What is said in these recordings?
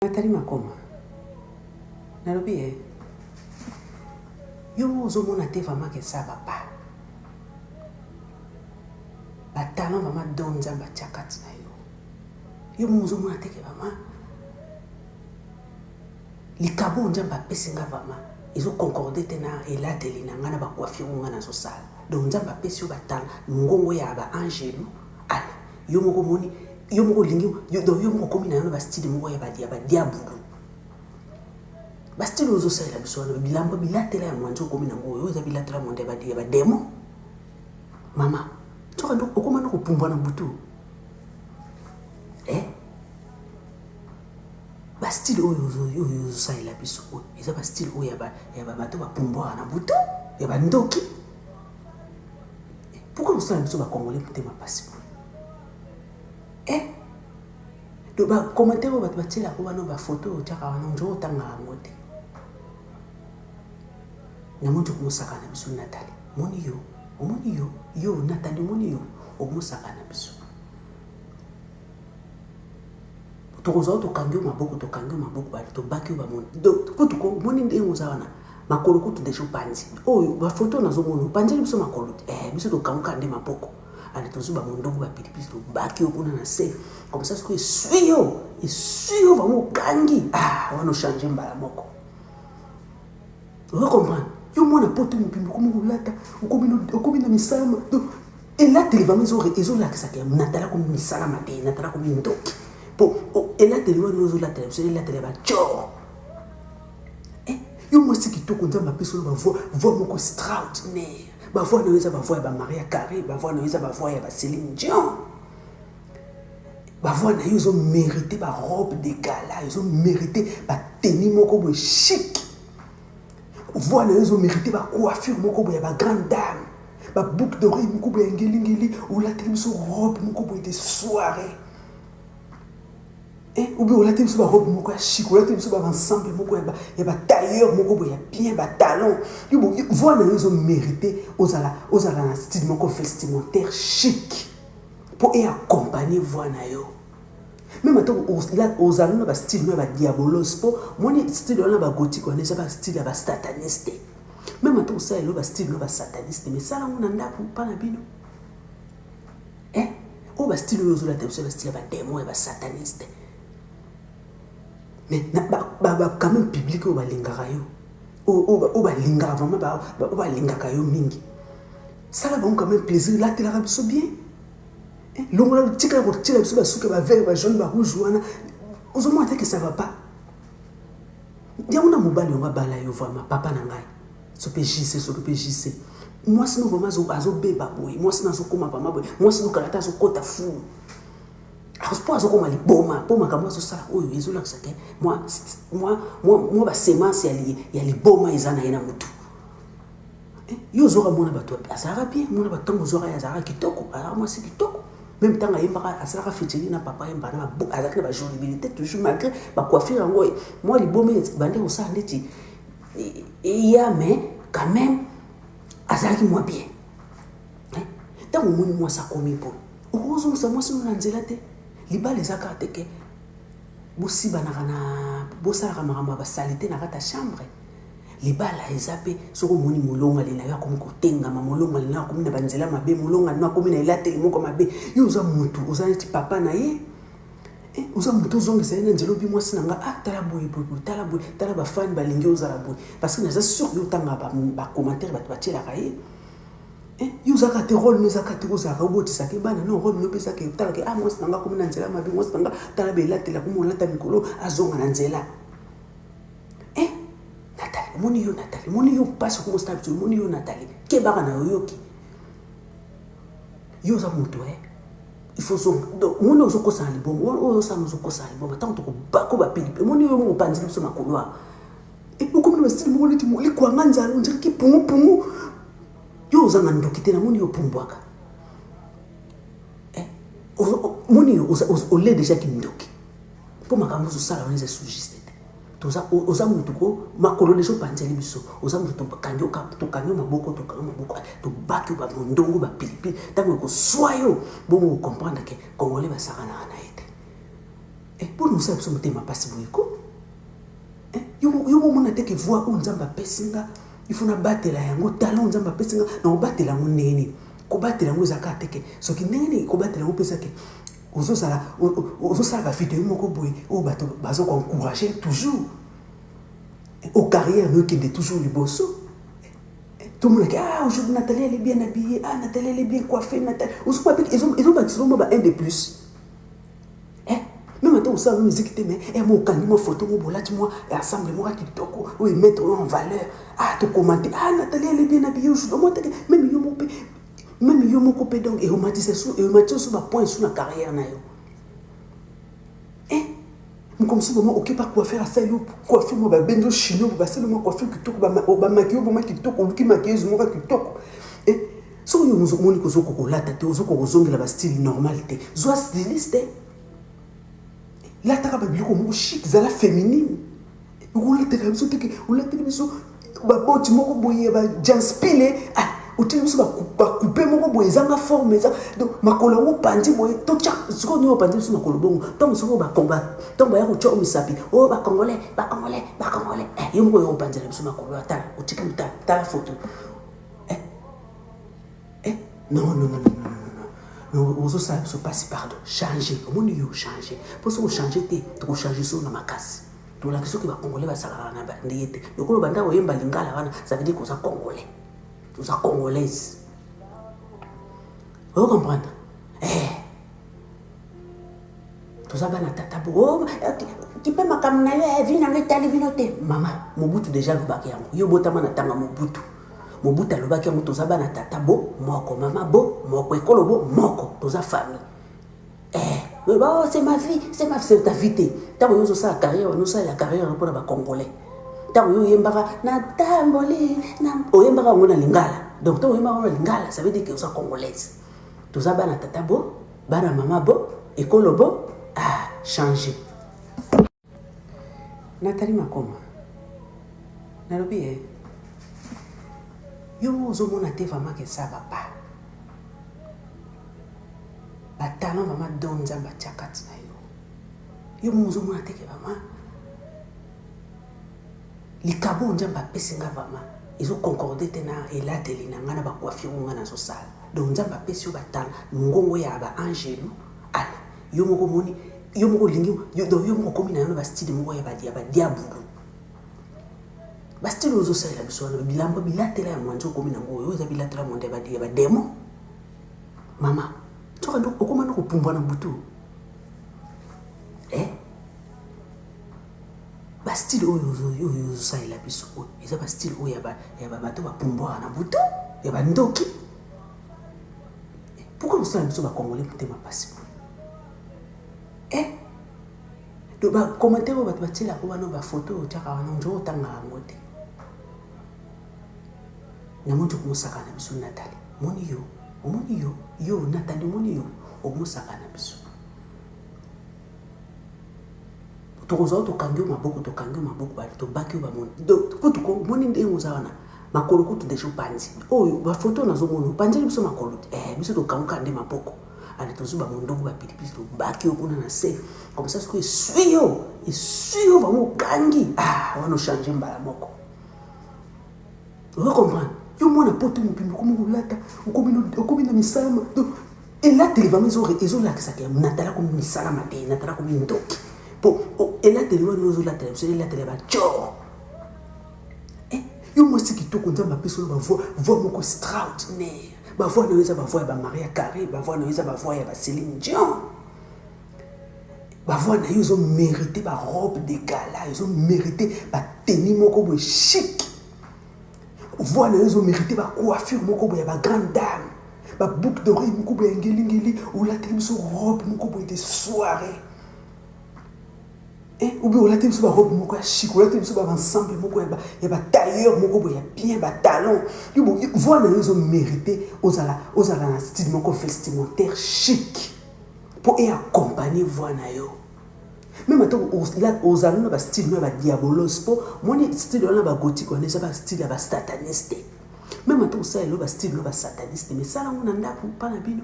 Nathalie Makoma. Nalobi yo ozomona te vraiment que ça va pas. Ba talent vraiment donza ba tchakati na yo. Yo ozomona te que vraiment likabo njamba pesinga vraiment. Ils ont concordé tena elateli na ngana ba coiffure ngana so sala. Donc njamba pesi yo ba talent ngongo ya ba angelu. Ala yo moko moni yo moko lingi yo moko komi na yo ba style moko ya ba diabolo. Bastille ozo sala biso na bilamba bilatela ya mwanzo komi na ngo yo za bilatela monde ba demo. Mama, tu ndo okoma na kupumba na butu. Bastille oyo sala biso. Eza bastille oyo ya ba bato ba pumba na butu, ya ba ndoki. Pourquoi on sala biso ba congolais pour te ma passeport? Do ba commentaire ba batela ko bana ba photo o tshaka wana njo tanga ngote. Na moto kumusaka na biso Nathalie. Moni yo Nathalie moni yo omusaka na biso. Tokozo to kangyo maboko ba to bakyo ba moni. Donc ko to ko moni ndengo za wana. Makolo ko to dejo panzi. Oh ba photo na zo mono panzi biso makolo. Biso to kanka nde maboko. Ali tozuba mondongo ba pilipili to bakyo kuna na se. Comme ça, ce que je suis vraiment gangi. On va changer mbala moko. Vous comprenez? Yo mona poto mupimbi comme lata, okomi na misama. Et là télé vraiment ils ont là que ça que natala comme misala maté, natala comme ndoki. Bon, et là télé ils ont là télé, c'est là télé ba chor. Yo mo siki to konza ma peso ba voix moko extraordinaire. Ba voix na weza ba voix ba Maria Carré, ba voix na weza ba voix ba Céline Dion. Bah voilà, ils ont mérité ma robe de gala, ils ont mérité ma tenue moko chic. Voilà, ils ont mérité ma coiffure moko ma grande dame, ma boucle d'oreille moko ngeli ou la télé sur robe moko de soirée. Ou bien la télé sur robe moko chic, ou la télé sur ensemble moko ba tailleur moko bien ba talon. Voilà, ils ont mérité aux ala style moko vestimentaire chic. Pour accompagner voilà yo. Même maintenant aux alumni ba style ba diabolos pour moi style là ba gothique on est pas style ba sataniste. Même maintenant ça là ba style ba sataniste mais ça là on anda pour pas na bino. O ba style yo la tête ba style ba démon ba sataniste. Mais ba quand même public o ba lingaka yo. O ba lingaka vraiment ba lingaka yo mingi. Ça là bon quand même plaisir là tu la rabiso bien. L'homme tika ko tila biso ba suka ba vert ba jaune ba rouge wana ozomo ata que ça va pas. Ya una mobali on va bala yo vraiment papa na ngai. So PJC. Moi sinon vraiment azo beba boy. Moi sinon azo koma ba maboy. Moi sinon kalata azo kota fou. Alors pour azo koma liboma, pour makamo so sala oyo ezola ksake. Moi ba semence ya liboma ezana ina mutu. Yo zora mona bato azara bien mona batongo zora ya zara kitoko alors moi c'est kitoko même temps à yembaka azara fiteli na papa yemba na ba azaka ba journalité toujours malgré ba coiffure ngoy moi libomé bande au sa ndeti ya mais quand même azara ki moi bien tant au moins moi ça comme pour heureusement ça moi sino nzela te libale zaka te ke bosiba na kana bosala makambo ba salité na kata chambre libala ezape soko moni molonga lena ya komi kotenga ma molonga lena komi na banzela mabe molonga na komi na elateli moko mabe yo uza mutu uza neti papa na ye uza mutu zongi sa na nzelo bi mwasi nanga tala boye tala ba fan balingi uza la boye parce que naza sûr yo tanga ba commentaire ba tela kaye yo uza ka te rôle ne za ka te uza ka boti sa ke bana no rôle no pesa ke tala ke mwasi nanga komi na nzela mabe mwasi nanga tala be elatela komi olata mikolo azonga na nzela. Moni yo passe comme ça moni yo Nathalie ke baka na yoki yo za mutu il faut so moni ozo ko sa libom o sa ozo ko sa libom tant to ko bako ba pili moni yo mo panzi biso makolo et beaucoup de style mo leti mo li kwa nganza on dirait ki pungu yo za ngando kitena moni yo pumbwaka moni yo o le déjà ki ndoki pour makambo so sala on est sous oza mutu ko makolo leso panzeli biso oza mutu kanyo maboko to baki ba mondongo ba pilipili tango ko soyo bon comprendre que congolais ba saka na ete Pour nous ça biso motema pasi boyeko. Yo mona te ke voix o nzamba pesinga. Il faut na batela yango talon nzamba pesinga na batela ngo nene. Ko batela ngo zaka teke. So ki nene ko batela ngo pesa ke. Ozo sala ba vidéo moko boy o bato bazo ko encourager toujours. Au carrière nous qui est toujours le bosso. Tout le monde dit ah aujourd'hui Nathalie elle est bien habillée, ah Nathalie elle est bien coiffée, Nathalie. Ils ont bâti un de plus. Même maintenant, on sait la musique, mais mon canima photo, mon bolati, moi, et ensemble, moi, qui toko, oui, mettre en valeur. Ah, tu commenter, ah, Nathalie, elle est bien habillée aujourd'hui. Même yo, mon copé, donc, et on m'a dit, c'est sous, et on m'a dit, sur ma point, sur la carrière, na yo. Comme si, maman, ok, pas quoi faire à ça, coiffer, moi, bah, benzo chino, bah, c'est le mot coiffer, qui toko, bah, maquillot, bah, qui toko, qui maquilleuse, moi, qui toko. Si on nous a dit que vous avez un style normal, vous avez styliste. Là, tu as un chic, vous avez féminine. Vous avez un style, vous avez un style, vous avez un style, vous couper mon boy, ça m'a formé ça. Donc, ma colonne pandi boy, tout ça, ce qu'on nous a pandi sur ma colonne, tant que ça va combattre, tant que ça va tuer misapi. Oh, ba congolais. Yo mo yo pandi sur ma colonne, attends, au tika t'as la photo. Non. Nous savons se passer pardon, changer. Comment nous changer? Pour ça, changer, tu changer sur la casse. Tout la question qui va congolais va s'arranger na bandite. Donc le banda o yemba lingala ça veut dire qu'on est congolais. Nous sommes congolaises. Vous comprenez? Tout ça va na tata bo. Tu peux m'accompagner vina ngeta livinote. Maman, Mobutu déjà le bakia. Yo botama na tanga Mobutu. Mobutu alobaki yango toza bana tata bo moko mama bo moko ekolo bo moko toza famille c'est ma vie c'est ta vie tango yo ça carrière nous ça la carrière pour ba congolais tango yo yembaka na tamboli na oyembaka ngona lingala donc tango yembaka ngona lingala ça veut dire que ça congolaise toza bana tata bo bana mama bo ekolo bo changer Nathalie Makoma nalobi yo ozomona te vraiment que ça va pas. Ba talent vraiment don nzamba tchakati na yo. Yo ozomona te que vraiment likabo nzamba pesinga vraiment. Ils ont concordé tena elateli na ngana ba coiffure ngana so sala. Donc nzamba pesi yo ba talent ngongo ya ba angelu ala. Yo moko moni yo moko lingi yo moko komi na yo ba style moko ya ba diabulu. Basti lozo sa ila biso na bilamba bilatela ya mwanzo komi na ngoyo za bilatela monde ba dia ba demo mama to ndo okoma na kupumba na butu basti yo sa ila biso eza basti o ya ba bato ba pumba na butu ya ba ndoki pourquoi nous sommes biso ba congolais pour te ma passeport do ba commentaire ba tila ko bana ba photo tshaka wana njo tanga ngote na monto kumusaka na biso Nathalie omoni yo Nathalie omoni yo omusaka na biso to kangi maboko ba to baki ba moni donc kutu ko moni ndengo zawana makolo kutu deja panzi ba photo nazo mono panzi biso makolo biso to kanka nde maboko ale tozuba mondongo ba pilipili to baki okuna na se comme ça ce que suyo vraiment kangi wana changer mbala moko vous comprenez yo mona poto mopimbi komo lata okomi na misalama donc elateli vraiment ezolakisa ke Nathalie komi misalama te Nathalie komi ndoki po elateli wana ezolatela biso elateli ba tchor yo mwasi kitoko nzamba peso ba voix moko extraordinaire ba voix na eza ba voix ya ba Maria Carré ba voix na eza ba voix ya ba Céline Dion ba voix na yo zo mérité ba robe de gala ils ont mérité ba tenue moko bo chic voix na yo zo mérité ba coiffure moko bo ya ba grande dame ba boucle d'oreille moko bo ngeli ou la télé so robe moko bo de soirée ou bien la télé so ba robe moko chic ou la télé so ba ensemble moko ya ba tailleur moko bo ya bien ba talon yo bo voix na yo zo mérité ozala na style moko vestimentaire chic pour y accompagner voix na yo même attends aux alumnes ba style ba diabolos po moni style on ba gothique on est ba style ba sataniste même attends ça ba style ba sataniste mais ça là on anda pour pas na bino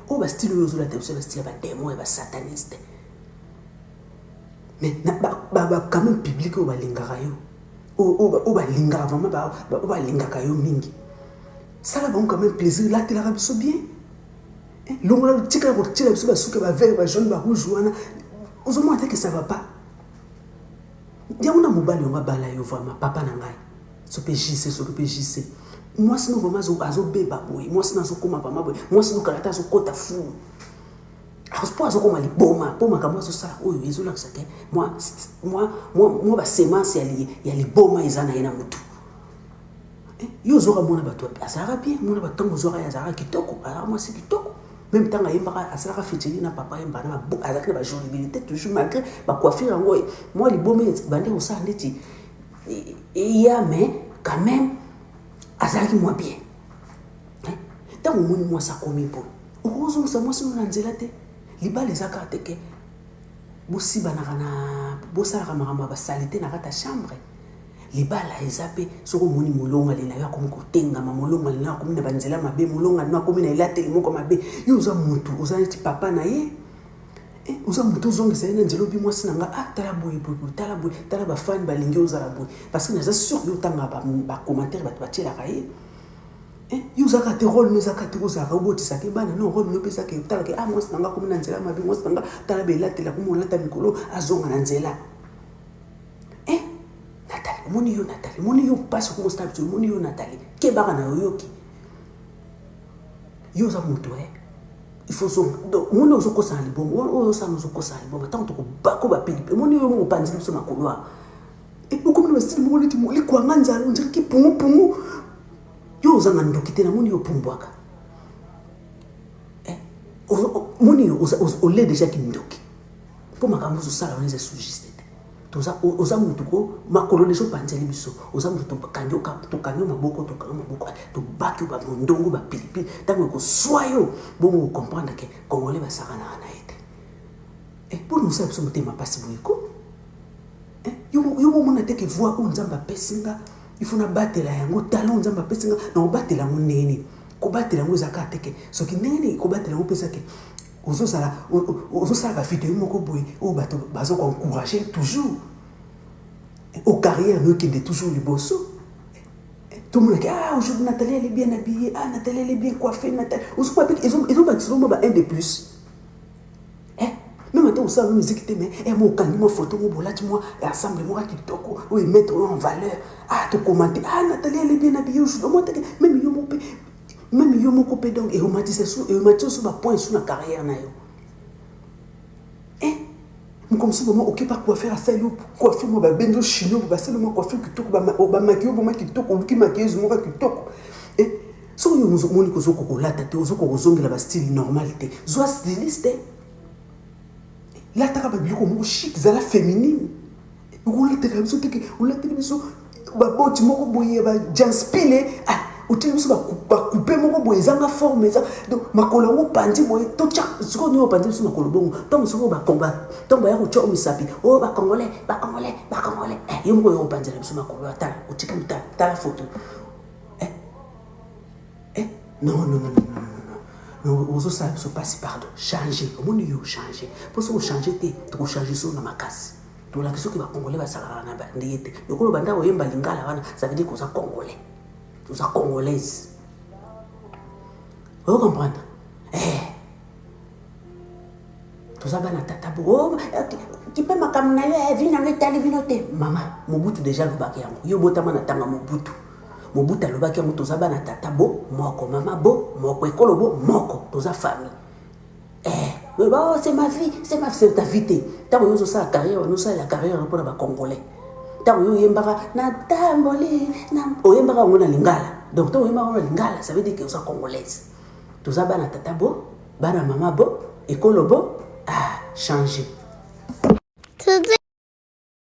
o ba style yo zo la te ba style ba démon et ba sataniste mais ba quand même public o ba lingaka yo o ba lingaka vraiment ba lingaka yo mingi ça là bon quand même plaisir là tela biso bien longo la tika ko tila biso ba suka ba vert ba jaune ba rouge wana ozo mo que ça va pas dia una mobali on va bala yo vraiment papa na ngai so PJC so PJC moi sinon vraiment azo beba boy moi sinon azo koma vraiment boy moi sinon karata azo kota fou azo azo koma liboma poma ka moi so ça oyo ezo la que moi ba semence ya liboma ezana ina mutu yo zo mona bato azara bien mona batongo zo ya azara kitoko alors moi c'est kitoko même temps ayembaka azara fiteli na papa yemba na azaka ba jolibilité toujours malgré ba coiffure yango moi liboma bande au ça ndeti ya mais quand même azaki moi bien tant au monde moi ça comme bon heureusement ça moi c'est na nzela te libala ezaka te ke bosi banakana bosala marama ba salité na kata chambre libala ezape soko moni molonga lena ya komi kotenga ma molonga lena komi na banzela mabe molonga na komi na elateli moko mabe yo uza mutu uza ti papa na ye uza mutu zongisa na nzelo bi mwasi nanga tala boye tala ba fan balingi ozala boye parce que na za sûr yo tanga ba commentaire ba tela kaye yo uza ka te rôle no za ka te uza ka boti sa ke bana no rôle no pesa ke tala ke mwasi nanga komi na nzela mabe mwasi nanga tala be elatela komi olata mikolo azonga na nzela Nathalie, moni yo passe comme stable, moni yo Nathalie. Ke baka na yoki. Yo za moto il faut so donc moni ozo ko sa libom, ozo sa ozo ko sa libom, tant to ko ba pili. Moni yo mo panzi so makolwa. Et pour comme le style moni ti moli kwa nganza on dirait ki pungu. Yo za ngando kitena moni yo pumbwaka. Moni yo o le déjà ki ndoki. Pour makambo so sala on est sous-juste. Oza mutu ko makolo leso panzeli biso oza mutu kanyo maboko to baki ba mondongo ba pilipili tango ko soyo bongo comprendre que congolais ba saka na ete et pour nous ça biso mutema pasi boyiko yo mona te ke voix o nzamba pesinga il faut na batela yango talon nzamba pesinga na batela monene ko batela ngo zaka te ke soki nene ko batela ngo pesa ke ozo sala ba fite moko boy o bato bazo ko encourager toujours aux carrières nous qui est toujours le bosso tout le monde dit aujourd'hui Nathalie elle est bien habillée Nathalie elle est bien coiffée Nathalie ils ont un de plus même maintenant on sait musique mais mon candidat mon photo mon bolati moi ensemble moi qui toko ou mettre en valeur te commenter Nathalie elle est bien habillée aujourd'hui même yo moko pe donc et on m'a dit sur ba point sur la carrière na yo comme si vraiment ok pas quoi faire à ça yo coiffure moi ba bendo chino ba seulement coiffure qui toko ba maquillage moi qui toko qui maquillage moi qui toko so yo nous moni ko zoko ko lata te ozoko ko zongela ba style normalité zo styliste là ta ba biko mo chic za la féminine ko lata ka biso te ko lata biso ba boti moko boye ba janspile uti biso ba couper moko boye zanga forme ça donc makolo ngo pandi boye to tcha siko no pandi biso makolo bongo donc siko ba combat donc ba ya ko cho misapi ba congolais yo moko yo pandi biso makolo ata uti kam ta la photo non ozo ça se passe pardon changer comment yo changer pour se changer te ko changer so na makasi to la kiso ki ba congolais ba sala na ba ndiyete lokolo banda oyemba lingala wana ça veut dire que ça congolais tout ça congolaise vous comprenez tout ça bana tata bo tu peux makamna yo vina ngetali vinote mama mobutu déjà lobaki yango yo botama na tanga mobutu alobaki yango toza bana tata bo moko mama bo moko ekolo bo moko toza famille c'est ma vie c'est ta vie tant que yo ça carrière nous ça la carrière pour ba congolais tant que yo yembaka na tamboli na oyembaka ngona lingala donc to oyembaka ngona lingala ça veut dire que yo ça congolaise toza bana tata bo bana mama bo ekolo bo changer